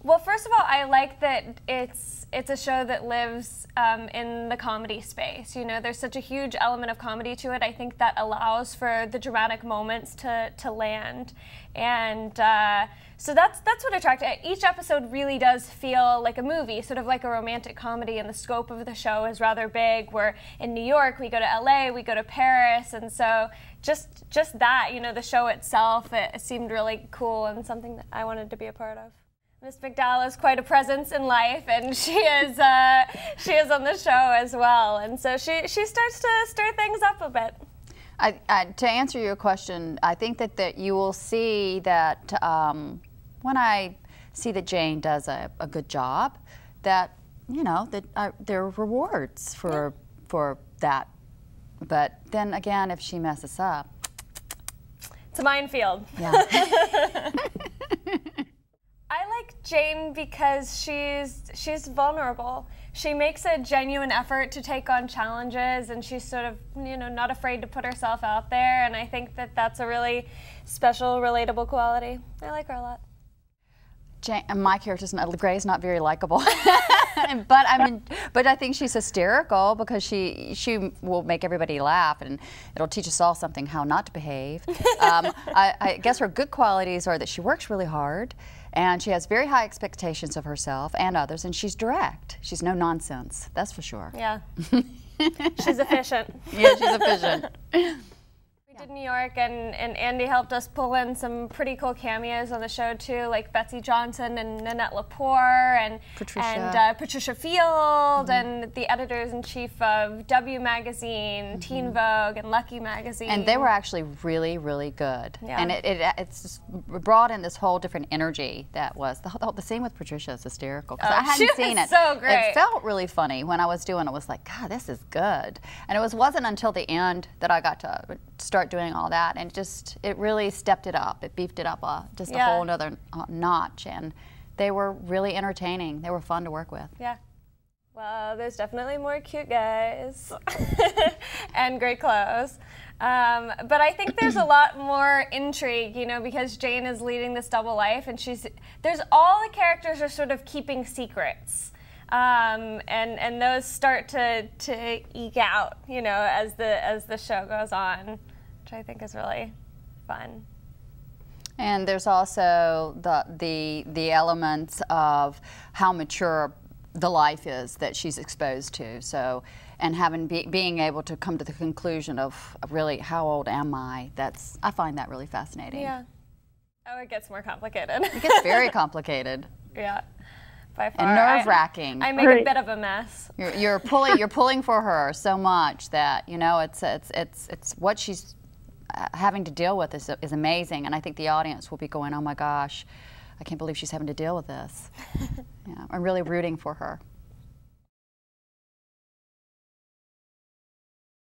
Well, first of all, I like that it's a show that lives in the comedy space. You know, there's such a huge element of comedy to it. I think that allows for the dramatic moments to land, and so that's what attracted it. Each episode really does feel like a movie, sort of like a romantic comedy, and the scope of the show is rather big. We're in New York, we go to LA, we go to Paris, and so just that, you know, the show itself, it seemed really cool and something that I wanted to be a part of. Miss MacDowell is quite a presence in life, and she is on the show as well, and so she starts to stir things up a bit. To answer your question, I think that you will see that when I see that Jane does a good job, that, you know, that there are rewards for that. But then again, if she messes up, it's a minefield. Yeah. I like Jane because she's vulnerable. She makes a genuine effort to take on challenges, and she's sort of, you know, not afraid to put herself out there, and I think that that's a really special, relatable quality. I like her a lot. Jane, my character's Gray's not very likable, but I think she's hysterical because she will make everybody laugh, and it'll teach us all something how not to behave. I guess her good qualities are that she works really hard, and she has very high expectations of herself and others, and she's direct. She's no nonsense, that's for sure. Yeah, she's efficient. Yeah, she's efficient. We did New York, and Andie helped us pull in some pretty cool cameos on the show too, like Betsy Johnson and Nanette Lepore and Patricia Field, and the editors-in-chief of W Magazine, Teen Vogue, and Lucky Magazine. And they were actually really, really good. Yeah. And it's just brought in this whole different energy that was, the scene with Patricia is hysterical, because I hadn't seen it. So great. It felt really funny when I was doing it. I was like, God, this is good. And it wasn't until the end that I got to start doing all that, and it really stepped it up. It beefed it up just a whole nother notch, and they were really entertaining. They were fun to work with. Yeah. Well, there's definitely more cute guys and great clothes. But I think there's a lot more intrigue, you know, because Jane is leading this double life, and there's all the characters are sort of keeping secrets. And those start to eke out, you know, as the show goes on, which I think is really fun. And there's also the elements of how mature the life is that she's exposed to. So, and being able to come to the conclusion of really, how old am I? I find that really fascinating. Yeah. Oh, it gets more complicated. It gets very complicated. Yeah. By far. And nerve-wracking. I make a bit of a mess. You're pulling for her so much that, you know, it's what she's having to deal with is amazing, and I think the audience will be going, oh my gosh, I can't believe she's having to deal with this. Yeah, I'm really rooting for her.